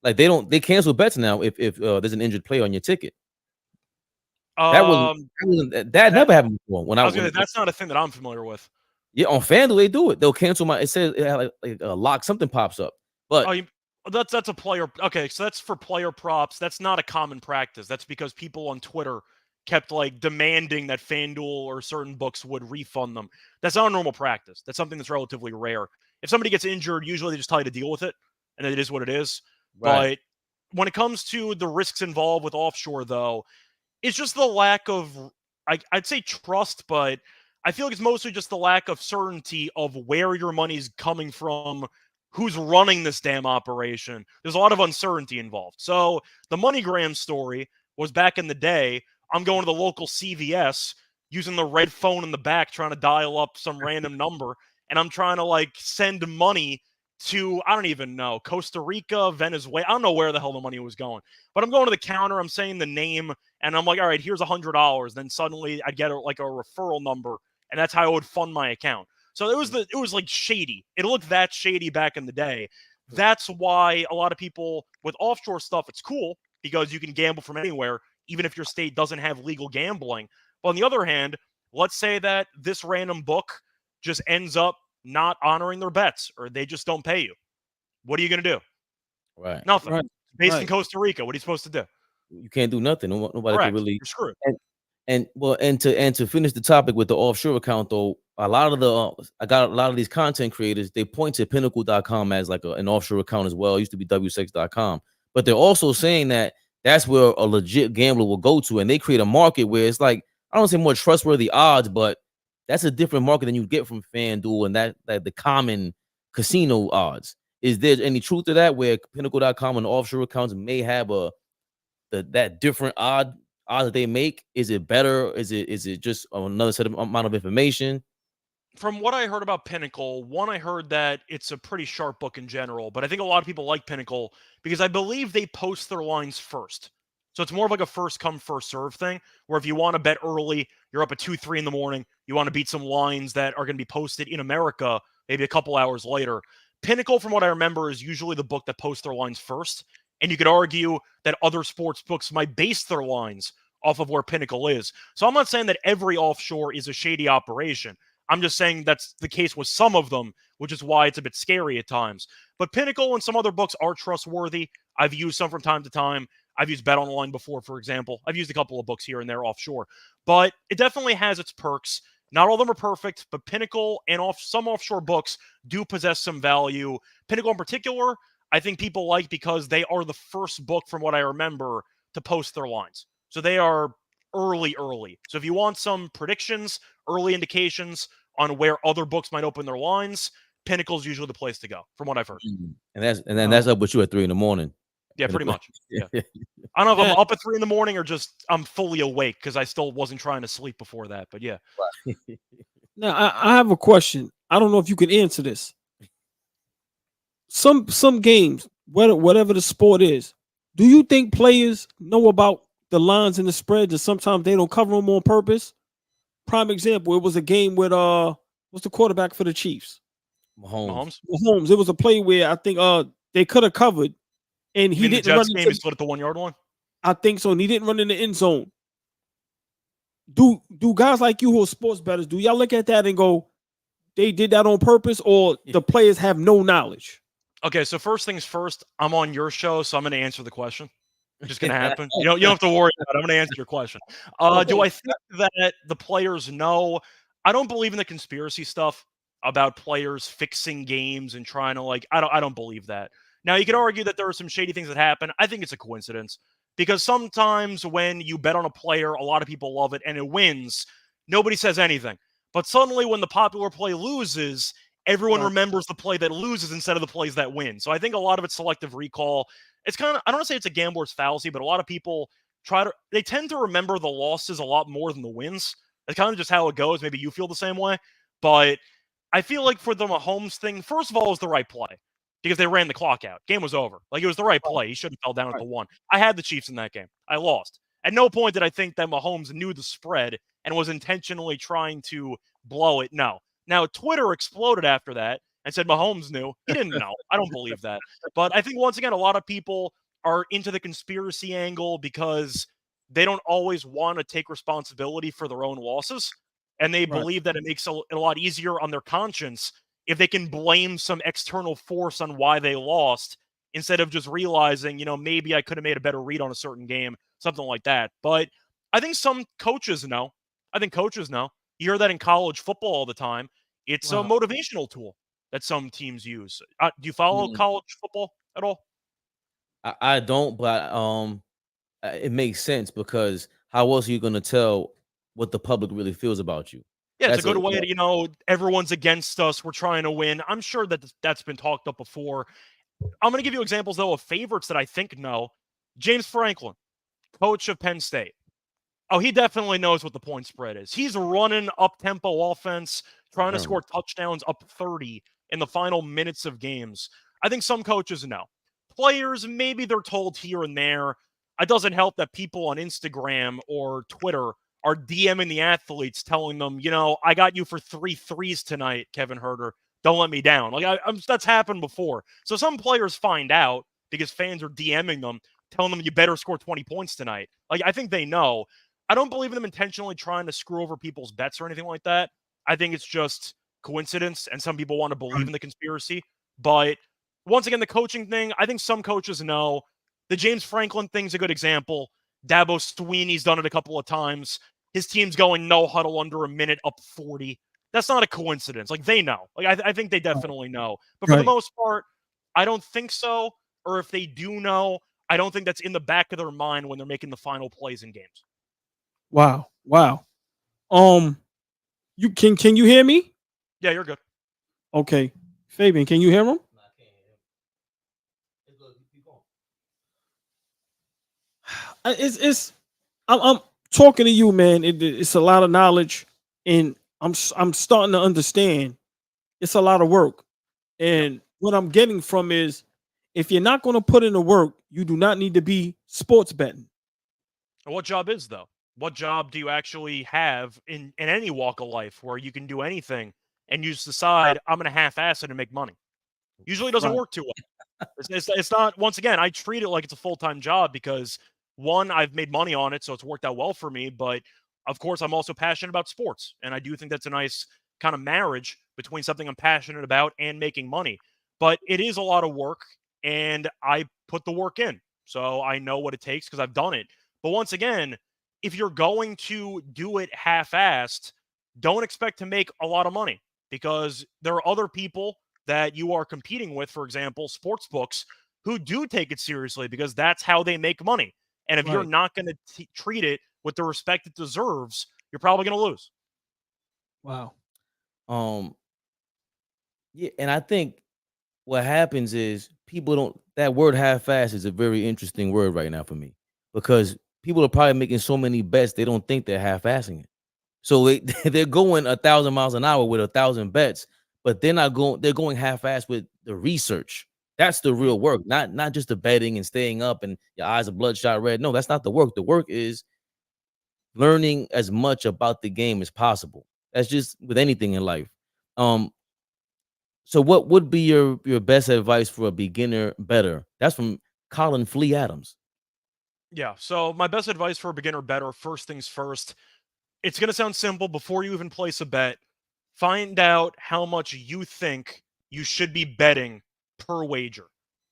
Like they cancel bets now if there's an injured player on your ticket. That never happened before. When I was gonna. That's not a thing that I'm familiar with. Yeah, on FanDuel they do it. They'll cancel my. It says it had like a lock. Something pops up, but That's a player. Okay, so that's for player props. That's not a common practice. That's because people on Twitter kept like demanding that FanDuel or certain books would refund them. That's not a normal practice. That's something that's relatively rare. If somebody gets injured, usually they just tell you to deal with it, and it is what it is. right. But when it comes to the risks involved with offshore, though, it's just the lack of, I'd say trust, but I feel like it's mostly just the lack of certainty of where your money's coming from, who's running this damn operation. There's a lot of uncertainty involved. So the MoneyGram story was back in the day. I'm going to the local CVS using the red phone in the back, trying to dial up some random number, and I'm trying to like send money to, I don't even know, Costa Rica, Venezuela. I don't know where the hell the money was going. But I'm going to the counter, I'm saying the name, and I'm like, all right, here's $100. Then suddenly I'd get like a referral number, and that's how I would fund my account. So it was like shady. It looked that shady back in the day. That's why a lot of people with offshore stuff, it's cool because you can gamble from anywhere, even if your state doesn't have legal gambling. But on the other hand, let's say that this random book just ends up not honoring their bets, or they just don't pay you. What are you going to do? Right. Nothing. Right. Based in Costa Rica, what are you supposed to do? You can't do nothing. Nobody Correct. can really. You're screwed. And to finish the topic with the offshore account though, a lot of the I got a lot of these content creators, they point to pinnacle.com as like an offshore account as well. It used to be w6.com, but they're also saying that that's where a legit gambler will go to, and they create a market where it's like, I don't say more trustworthy odds, but that's a different market than you get from FanDuel and that the common casino odds. Is there any truth to that where pinnacle.com and offshore accounts may have that different odds that they make? Is it better? Is it just another set of amount of information? From what I heard about Pinnacle, one, I heard that it's a pretty sharp book in general, but I think a lot of people like Pinnacle because I believe they post their lines first. So it's more of like a first come, first serve thing, where if you want to bet early, you're up at 2, 3 in the morning, you want to beat some lines that are going to be posted in America maybe a couple hours later. Pinnacle, from what I remember, is usually the book that posts their lines first. And you could argue that other sports books might base their lines off of where Pinnacle is. So I'm not saying that every offshore is a shady operation. I'm just saying that's the case with some of them, which is why it's a bit scary at times. But Pinnacle and some other books are trustworthy. I've used some from time to time. I've used Bet Online before, for example. I've used a couple of books here and there offshore. But it definitely has its perks. Not all of them are perfect, but Pinnacle and some offshore books do possess some value. Pinnacle in particular, I think people like because they are the first book, from what I remember, to post their lines. So they are early. So if you want some predictions, early indications on where other books might open their lines, Pinnacle's usually the place to go, from what I've heard. And then that's up with you at 3 a.m. Yeah, pretty much. Yeah. Yeah. I don't know if I'm up at 3 a.m. or just I'm fully awake because I still wasn't trying to sleep before that. But yeah. Now I have a question. I don't know if you can answer this. Some games, whatever the sport is, do you think players know about the lines and the spreads, and sometimes they don't cover them on purpose? Prime example, it was a game with what's the quarterback for the Chiefs? Mahomes. It was a play where I think they could have covered, and he didn't run game. He split at the 1 yard line. I think so, and he didn't run in the end zone. Do guys like you who are sports bettors, do y'all look at that and go, they did that on purpose, or the players have no knowledge? Okay, so first things first, I'm on your show, so I'm going to answer the question. It's just going to happen. You don't have to worry about it. I'm going to answer your question. Do I think that the players know? I don't believe in the conspiracy stuff about players fixing games and trying to I don't believe that. Now, you could argue that there are some shady things that happen. I think it's a coincidence because sometimes when you bet on a player, a lot of people love it and it wins, nobody says anything. But suddenly, when the popular play loses, everyone Right. remembers the play that loses instead of the plays that win. So I think a lot of it's selective recall. It's kind of, I don't want to say it's a gambler's fallacy, but a lot of people they tend to remember the losses a lot more than the wins. That's kind of just how it goes. Maybe you feel the same way. But I feel like for the Mahomes thing, first of all, it was the right play because they ran the clock out. Game was over. Like, it was the right play. He shouldn't have fell down at Right. the one. I had the Chiefs in that game. I lost. At no point did I think that Mahomes knew the spread and was intentionally trying to blow it. No. Now, Twitter exploded after that and said Mahomes knew. He didn't know. I don't believe that. But I think, once again, a lot of people are into the conspiracy angle because they don't always want to take responsibility for their own losses. And they Right. believe that it makes it a lot easier on their conscience if they can blame some external force on why they lost instead of just realizing, maybe I could have made a better read on a certain game, something like that. But I think some coaches know. I think coaches know. You hear that in college football all the time. It's a Wow. motivational tool that some teams use. Do you follow Mm, college football at all? I don't, but it makes sense because how else are you gonna tell what the public really feels about you? Yeah, it's a That's good a way to, everyone's against us. We're trying to win. I'm sure that that's been talked up before. I'm going to give you examples, though, of favorites that I think know. James Franklin, coach of Penn State. Oh, he definitely knows what the point spread is. He's running up-tempo offense, trying to Damn. score touchdowns up 30 in the final minutes of games. I think some coaches know. Players, maybe they're told here and there. It doesn't help that people on Instagram or Twitter are DMing the athletes telling them, I got you for 3 threes tonight, Kevin Herter. Don't let me down. Like, that's happened before. So some players find out because fans are DMing them, telling them you better score 20 points tonight. Like, I think they know. I don't believe in them intentionally trying to screw over people's bets or anything like that. I think it's just coincidence, and some people want to believe in the conspiracy. But once again, the coaching thing, I think some coaches know. The James Franklin thing's a good example. Dabo Sweeney's done it a couple of times. His team's going no huddle under a minute, up 40. That's not a coincidence. Like, they know. Like, I think they definitely know. But for the Right. most part, I don't think so. Or if they do know, I don't think that's in the back of their mind when they're making the final plays in games. Wow. Wow. You can you hear me? Yeah, you're good. Okay. Fabian, can you hear him? It's I'm talking to you, man. It's a lot of knowledge, and I'm starting to understand. It's a lot of work, and what I'm getting from is, if you're not going to put in the work, you do not need to be sports betting. What job is, though? What job do you actually have in any walk of life where you can do anything and you just decide, I'm going to half-ass it and make money? Usually doesn't Right. work too well. It's not, once again, I treat it like it's a full-time job because, one, I've made money on it, so it's worked out well for me. But of course, I'm also passionate about sports. And I do think that's a nice kind of marriage between something I'm passionate about and making money. But it is a lot of work, and I put the work in. So I know what it takes because I've done it. But once again, if you're going to do it half-assed, don't expect to make a lot of money because there are other people that you are competing with, for example, sports books, who do take it seriously because that's how they make money. And if you're Right. not going to treat it with the respect it deserves, you're probably going to lose. Wow. Um, yeah, and I think what happens is people don't that word half-ass is a very interesting word right now for me because people are probably making so many bets they don't think they're half-assing it. So they're going 1,000 miles an hour with 1,000 bets, but they're going half-ass with the research. That's the Mhm. real work, not just the betting and staying up and your eyes are bloodshot red. No, that's not the work. The work is learning as much about the game as possible. That's just with anything in life. Um, so what would be your best advice for a beginner better? That's from Colin Flea Adams. Yeah. So my best advice for a beginner better, first things first, it's going to sound simple. Before you even place a bet, find out how much you think you should be betting per wager.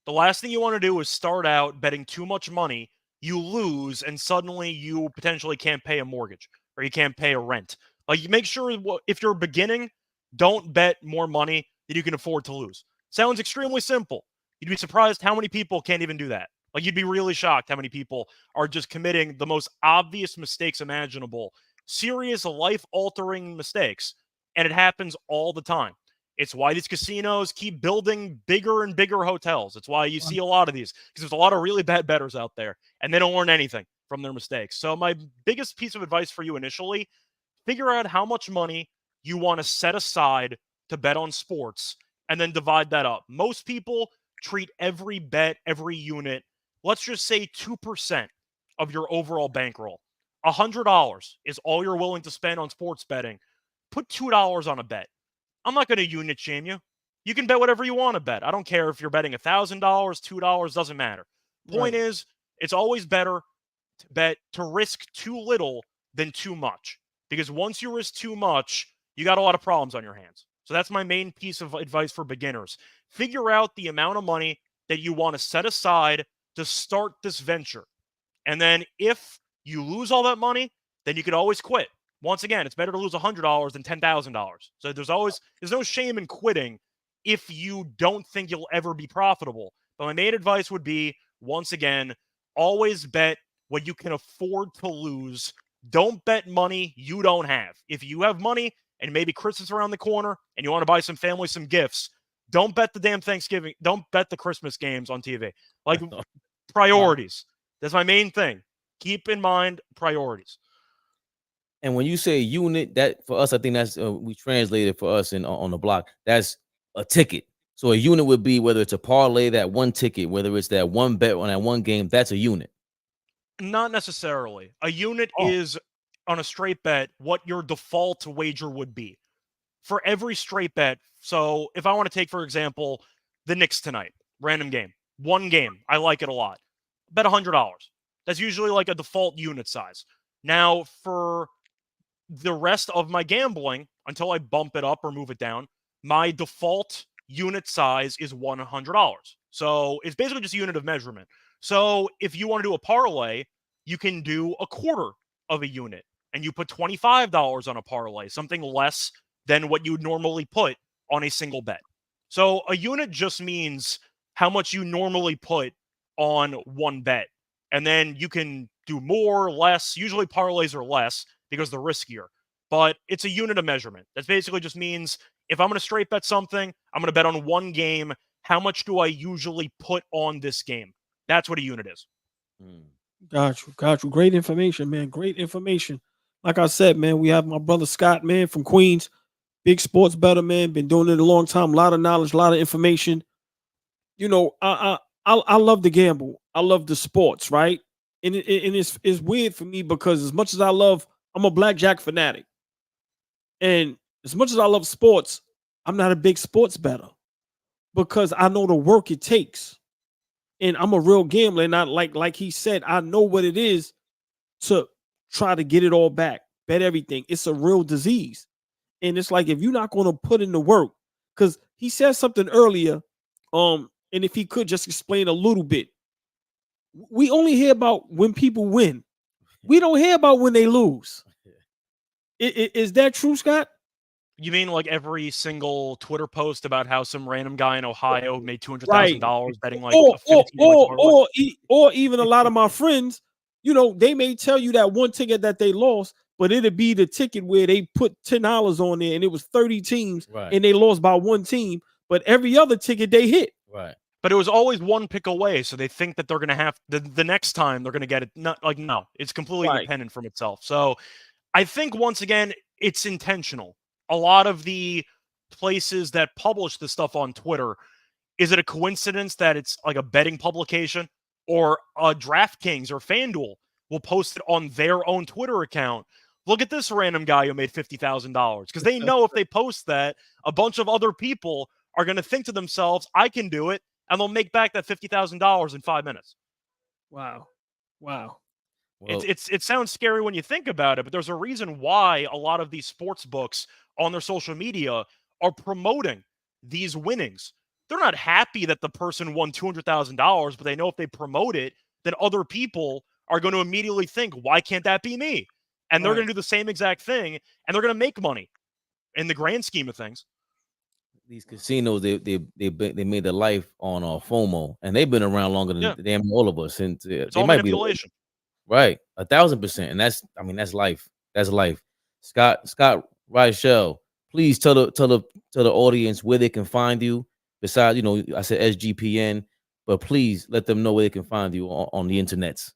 The last thing you want to do is start out betting too much money, you lose, and suddenly you potentially can't pay a mortgage or you can't pay a rent. Like, you make sure if you're beginning, don't bet more money than you can afford to lose. Sounds extremely simple. You'd be surprised how many people can't even do that. Like, you'd be really shocked how many people are just committing the most obvious mistakes imaginable, serious life-altering mistakes, and it happens all the time. It's why these casinos keep building bigger and bigger hotels. It's why you see a lot of these, because there's a lot of really bad bettors out there, and they don't learn anything from their mistakes. So my biggest piece of advice for you initially, figure out how much money you want to set aside to bet on sports, and then divide that up. Most people treat every bet, every unit, let's just say 2% of your overall bankroll. $100 is all you're willing to spend on sports betting. Put $2 on a bet. I'm not going to unit shame you. You can bet whatever you want to bet. I don't care if you're betting $1,000, $2, doesn't matter. Point is, it's always better to bet to risk too little than too much. Because once you risk too much, you got a lot of problems on your hands. So that's my main piece of advice for beginners. Figure out the amount of money that you want to set aside to start this venture. And then if you lose all that money, then you could always quit. Once again, it's better to lose $100 than $10,000. So there's no shame in quitting if you don't think you'll ever be profitable. But my main advice would be, once again, always bet what you can afford to lose. Don't bet money you don't have. If you have money and maybe Christmas around the corner and you want to buy some family some gifts, don't bet the damn Thanksgiving. Don't bet the Christmas games on TV. Like, priorities. That's my main thing. Keep in mind priorities. And when you say unit, that for us, I think that's we translated for us on the block. That's a ticket. So a unit would be whether it's a parlay, that one ticket, whether it's that one bet on that one game. That's a unit. Not necessarily. A unit is, on a straight bet, what your default wager would be for every straight bet. So if I want to take, for example, the Knicks tonight, random game, one game, I like it a lot. Bet $100. That's usually like a default unit size. Now, for the rest of my gambling, until I bump it up or move it down, my default unit size is $100. So it's basically just a unit of measurement. So if you want to do a parlay, you can do a quarter of a unit, and you put $25 on a parlay, something less than what you would normally put on a single bet. So a unit just means how much you normally put on one bet. And then you can do more, less. Usually parlays are less because they're riskier. But it's a unit of measurement. That basically just means if I'm going to straight bet something, I'm going to bet on one game. How much do I usually put on this game? That's what a unit is. Got you. Great information, man. Great information. Like I said, man, we have my brother Scott, man, from Queens. Big sports bettor, man. Been doing it a long time. A lot of knowledge, a lot of information. You know, I love to gamble. I love the sports, right? And it's weird for me because as much as I'm a blackjack fanatic. And as much as I love sports, I'm not a big sports bettor because I know the work it takes. And I'm a real gambler. And I like he said, I know what it is to try to get it all back, bet everything. It's a real disease. And it's like if you're not going to put in the work, because he said something earlier, and if he could just explain a little bit. We only hear about when people win. We don't hear about when they lose. Is that true, Scott? You mean like every single Twitter post about how some random guy in Ohio made $200,000 betting like a 15 or even a lot of my friends, you know, they may tell you that one ticket that they lost, but it'd be the ticket where they put $10 on there and it was 30 teams and they lost by one team, but every other ticket they hit. Right. But it was always one pick away, so they think that they're going to have the next time they're going to get it. No, it's completely independent from itself. So I think once again, it's intentional. A lot of the places that publish this stuff on Twitter, is it a coincidence that it's like a betting publication or a DraftKings or FanDuel will post it on their own Twitter account? Look at this random guy who made $50,000, because they know if they post that, a bunch of other people are going to think to themselves, I can do it, and they'll make back that $50,000 in 5 minutes. Wow. Well, it sounds scary when you think about it, but there's a reason why a lot of these sports books on their social media are promoting these winnings. They're not happy that the person won $200,000, but they know if they promote it, then other people are going to immediately think, why can't that be me? And they're going to do the same exact thing, and they're going to make money in the grand scheme of things. these casinos, they made their life on FOMO, and they've been around longer than Yeah. damn all of us. And It's they all might be manipulation. right 1,000%. And that's life. That's life. Scott Reichel, please tell the audience where they can find you. Besides, I said SGPN, but please let them know where they can find you on the internets.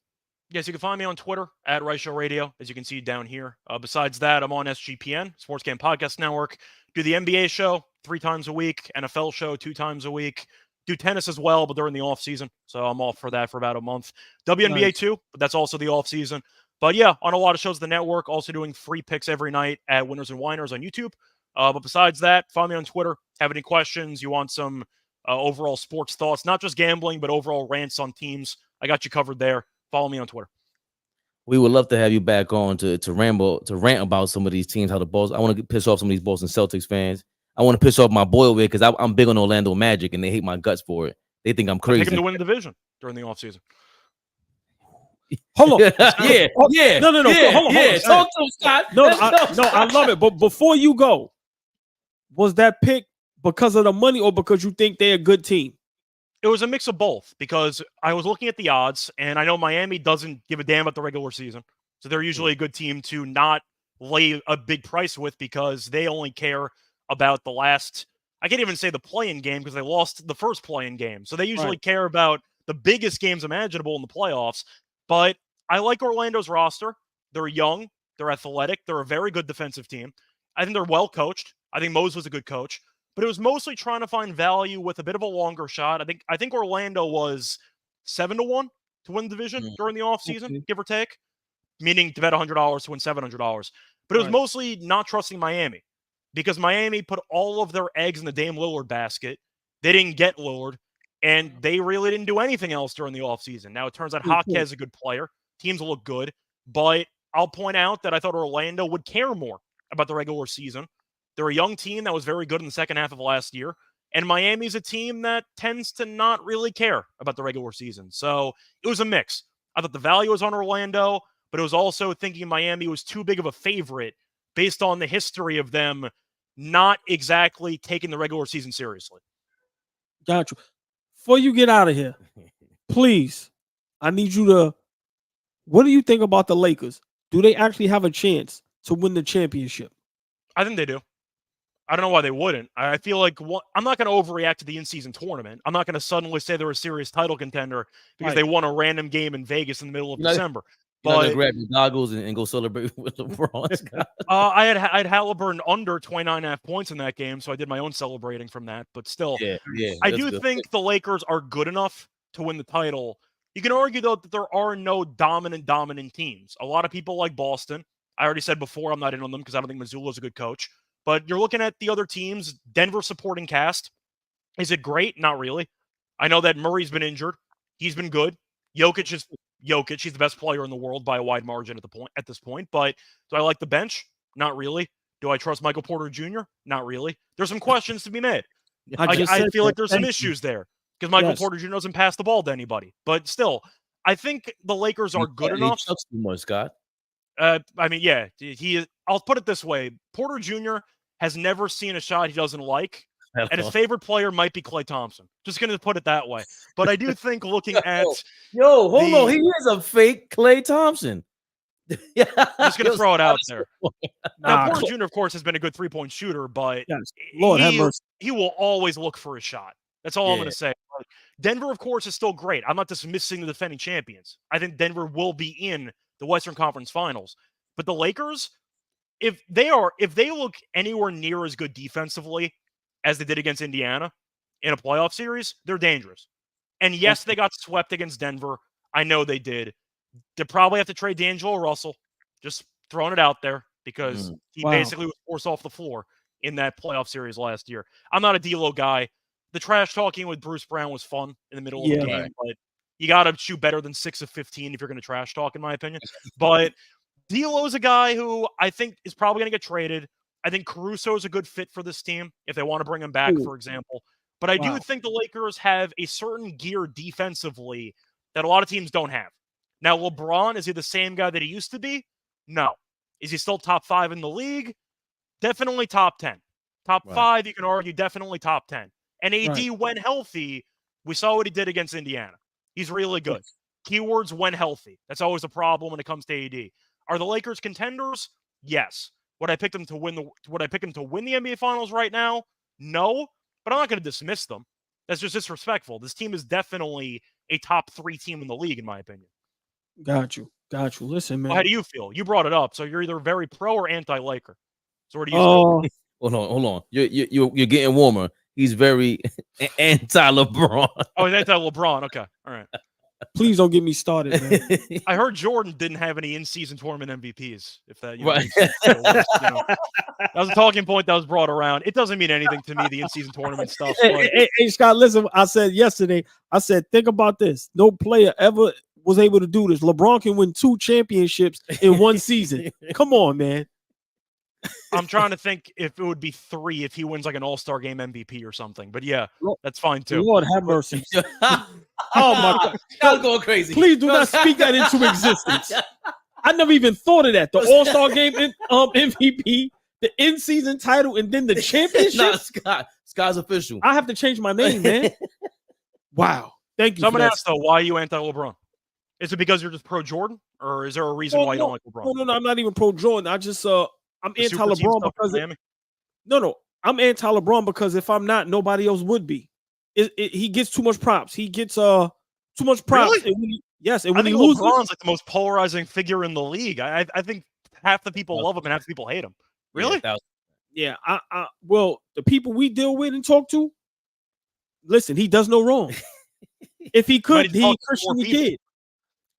Yes, you can find me on Twitter at Rice Show Radio, as you can see down here. Besides that, I'm on SGPN, Sports Game Podcast Network. Do the NBA show 3 times a week, NFL show 2 times a week. Do tennis as well, but during the off season, so I'm off for that for about a month. WNBA Nice. too, but that's also the off season. But yeah, on a lot of shows, the network also doing free picks every night at Winners and Winers on YouTube. But besides that, find me on Twitter. Have any questions? You want some overall sports thoughts, not just gambling, but overall rants on teams? I got you covered there. Follow me on Twitter. We would love to have you back on to rant about some of these teams. How the Boston, I want to piss off some of these Boston Celtics fans. I want to piss off my boy over here because I'm big on Orlando Magic and they hate my guts for it. They think I'm Pick him crazy. to win the division during the offseason. Hold on. yeah. No. Yeah. Hold on. Talk to him, Scott. No, Let's go, I love it. But before you go, was that pick because of the money or because you think they're a good team? It was a mix of both because I was looking at the odds, and I know Miami doesn't give a damn about the regular season. So they're usually a good team to not lay a big price with because they only care about the last, I can't even say the play-in game because they lost the first play-in game. So they usually care about the biggest games imaginable in the playoffs. But I like Orlando's roster. They're young. They're athletic. They're a very good defensive team. I think they're well coached. I think Mose was a good coach. But it was mostly trying to find value with a bit of a longer shot. I think Orlando was 7-1 to win the division during the offseason, give or take, meaning to bet $100 to win $700. But it was mostly not trusting Miami because Miami put all of their eggs in the Dame Lillard basket. They didn't get Lillard, and they really didn't do anything else during the offseason. Now, it turns out Hawkeye is a good player. Teams look good. But I'll point out that I thought Orlando would care more about the regular season. They're a young team that was very good in the second half of last year. And Miami's a team that tends to not really care about the regular season. So it was a mix. I thought the value was on Orlando, but it was also thinking Miami was too big of a favorite based on the history of them not exactly taking the regular season seriously. Got you. Before you get out of here, please, I need you to, what do you think about the Lakers? Do they actually have a chance to win the championship? I think they do. I don't know why they wouldn't. I feel like I'm not going to overreact to the in-season tournament. I'm not going to suddenly say they're a serious title contender because they won a random game in Vegas in the middle of December. You're not going to grab your goggles and go celebrate with LeBron. I had Halliburton under 29.5 points in that game, so I did my own celebrating from that. But still, I do think the Lakers are good enough to win the title. You can argue, though, that there are no dominant teams. A lot of people like Boston. I already said before I'm not in on them because I don't think Mazzulla's a good coach. But you're looking at the other teams. Denver supporting cast. Is it great? Not really. I know that Murray's been injured. He's been good. Jokic is Jokic. He's the best player in the world by a wide margin at this point. But do I like the bench? Not really. Do I trust Michael Porter Jr.? Not really. There's some questions to be made. I feel like there's some issues there because Michael Porter Jr. doesn't pass the ball to anybody. But still, I think the Lakers are good enough. He chucks too much, Scott. I mean, yeah, I'll put it this way. Porter Jr. has never seen a shot he doesn't like, and his favorite player might be Klay Thompson. Just going to put it that way. But I do think looking at... hold on. He is a fake Klay Thompson. I'm just going to throw it out there. Now, Porter Jr., of course, has been a good three-point shooter, but he will always look for a shot. That's all I'm going to say. Denver, of course, is still great. I'm not dismissing the defending champions. I think Denver will be in the Western Conference Finals. But the Lakers, if they look anywhere near as good defensively as they did against Indiana in a playoff series, they're dangerous. And yes, they got swept against Denver. I know they did. They probably have to trade D'Angelo Russell. Just throwing it out there because he basically was forced off the floor in that playoff series last year. I'm not a D'Lo guy. The trash talking with Bruce Brown was fun in the middle of the game, but you got to shoot better than 6 of 15 if you're going to trash talk, in my opinion. But D'Lo is a guy who I think is probably going to get traded. I think Caruso is a good fit for this team if they want to bring him back, for example. But I do think the Lakers have a certain gear defensively that a lot of teams don't have. Now, LeBron, is he the same guy that he used to be? No. Is he still top 5 in the league? Definitely top 10. Top Right. 5, you can argue definitely top 10. And AD, Right. when healthy, we saw what he did against Indiana. He's really good. Yes. Keywords when healthy. That's always a problem when it comes to AD. Are the Lakers contenders? Yes. Would I pick them to win the NBA Finals right now? No, but I'm not going to dismiss them. That's just disrespectful. This team is definitely a top 3 team in the league, in my opinion. Got you. Listen, man. Well, how do you feel? You brought it up, so you're either very pro or anti-Laker. So where do you stand? Hold on. You're getting warmer. He's very anti-LeBron. Oh, he's anti-LeBron. Okay, all right. Please don't get me started, man. I heard Jordan didn't have any in-season tournament MVPs. If that, Right. that was a talking point that was brought around. It doesn't mean anything to me, the in-season tournament stuff. But Hey, Scott, listen. I said yesterday. Think about this. No player ever was able to do this. LeBron can win 2 championships in one season. Come on, man. I'm trying to think if it would be 3 if he wins like an All-Star Game MVP or something. But yeah, that's fine too. Lord have mercy. Oh my God! Scott's going crazy. Please do not speak that into existence. I never even thought of that. The All-Star Game MVP, the in-season title, and then the championship. Nah, Scott's official. I have to change my name, man. Wow. Thank you. Someone asked though, why are you anti-LeBron? Is it because you're just pro Jordan, or is there a reason why you don't like LeBron? No. I'm not even pro Jordan. I just I'm anti-LeBron because I'm anti-LeBron because if I'm not, nobody else would be. He gets too much props. He gets too much props. Really? And when I he think loses, LeBron's like the most polarizing figure in the league. I think half the people love him and half the people hate him. Really? Yeah. Well, the people we deal with and talk to, listen, he does no wrong. If he could, he Christian did.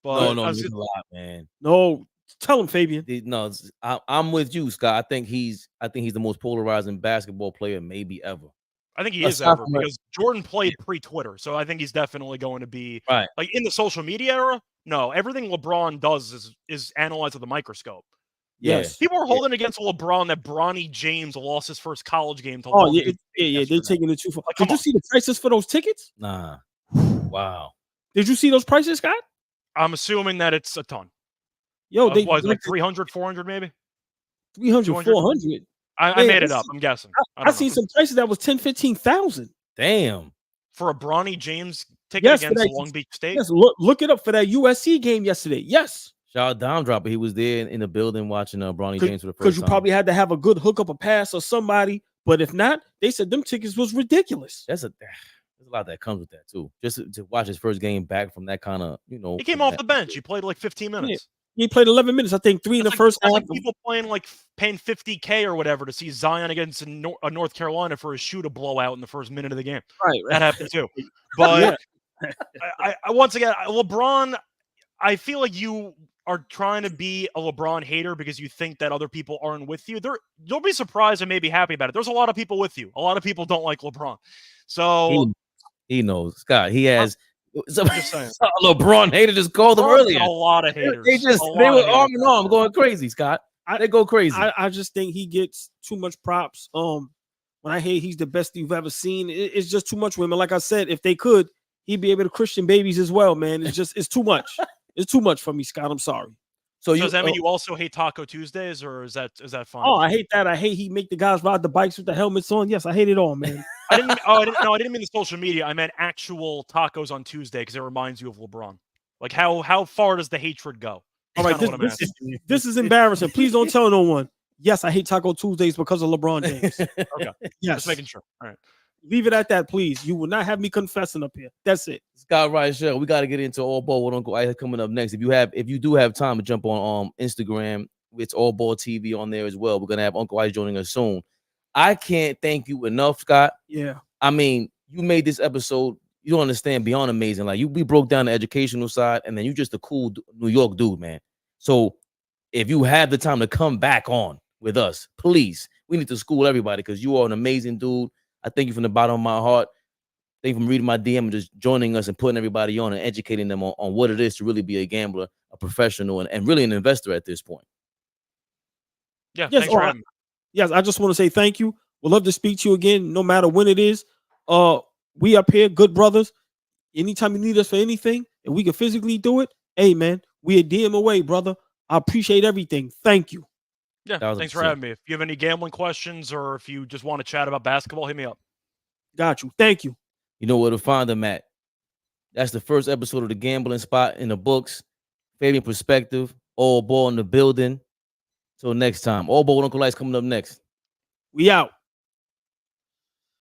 But no, he's a lot, man. No, tell him, Fabian. No, I'm with you, Scott. I think he's the most polarizing basketball player maybe ever. I think he is ever because Jordan played pre-Twitter, so I think he's definitely going to be right. Like in the social media era. No, everything LeBron does is analyzed with a microscope. Yes, people are holding against LeBron that Bronny James lost his first college game. They're taking it too far. Did you see the prices for those tickets? Nah. Wow. Did you see those prices, Scott? I'm assuming that it's a ton. Yo, they was like 300, 400 maybe? 300, 400. I made it up. I'm guessing. I seen some prices that was 10, 15,000. Damn. For a Bronny James ticket against Long Beach State? Yes, look it up for that USC game yesterday. Yes. Shout out Dom Dropper. He was there in the building watching Bronny James for the first time. Because you probably had to have a good hookup, a pass, or somebody. But if not, they said them tickets was ridiculous. There's a lot that comes with that too. Just to watch his first game back from that kind of, He came off the bench. He played like 15 minutes. He played 11 minutes. I think 3 in the first half. Like people paying $50K or whatever to see Zion against a North Carolina for his shoe to blow out in the first minute of the game. Right. That happened too. But I once again, LeBron, I feel like you are trying to be a LeBron hater because you think that other people aren't with you. You'll be surprised and maybe happy about it. There's a lot of people with you. A lot of people don't like LeBron. So he knows. Scott, he has just saying. LeBron hater just called them earlier. A lot of haters. They were arm in arm going crazy, Scott. They go crazy. I just think he gets too much props. When I hear he's the best you've ever seen, it's just too much women. Like I said, if they could, he'd be able to Christian babies as well, man. It's too much. It's too much for me, Scott. I'm sorry. So does that mean you also hate Taco Tuesdays, or is that fine? Oh, I hate that. I hate he make the guys ride the bikes with the helmets on. Yes, I hate it all, man. I didn't mean the social media. I meant actual tacos on Tuesday because it reminds you of LeBron. Like how far does the hatred go? All right, this is embarrassing. Please don't tell no one. Yes, I hate Taco Tuesdays because of LeBron James. Okay. Yes. Just making sure. All right. Leave it at that, please. You will not have me confessing up here. That's it. Scott Reichel, we got to get into All Ball with Uncle Ice coming up next. If you do have time to jump on Instagram, it's All Ball TV on there as well. We're gonna have Uncle Ice joining us soon. I can't thank you enough, Scott. Yeah. I mean, you made this episode, you don't understand, beyond amazing. Like we broke down the educational side, and then you just a cool New York dude, man. So if you have the time to come back on with us, please, we need to school everybody because you are an amazing dude. I thank you from the bottom of my heart. Thank you for reading my DM and just joining us and putting everybody on and educating them on what it is to really be a gambler, a professional, and really an investor at this point. Yeah, yes, thanks for having me. Yes, I just want to say thank you. We'd love to speak to you again, no matter when it is. We up here, good brothers. Anytime you need us for anything, and we can physically do it, hey, man, we a DM away, brother. I appreciate everything. Thank you. Yeah, thanks for 1000%. having me. If you have any gambling questions or if you just want to chat about basketball, hit me up. Got you. Thank you. You know where to find them at. That's the first episode of the Gambling Spot in the books. Fabian Perspective. All ball in the building. Till next time. All ball with Uncle Lights coming up next. We out.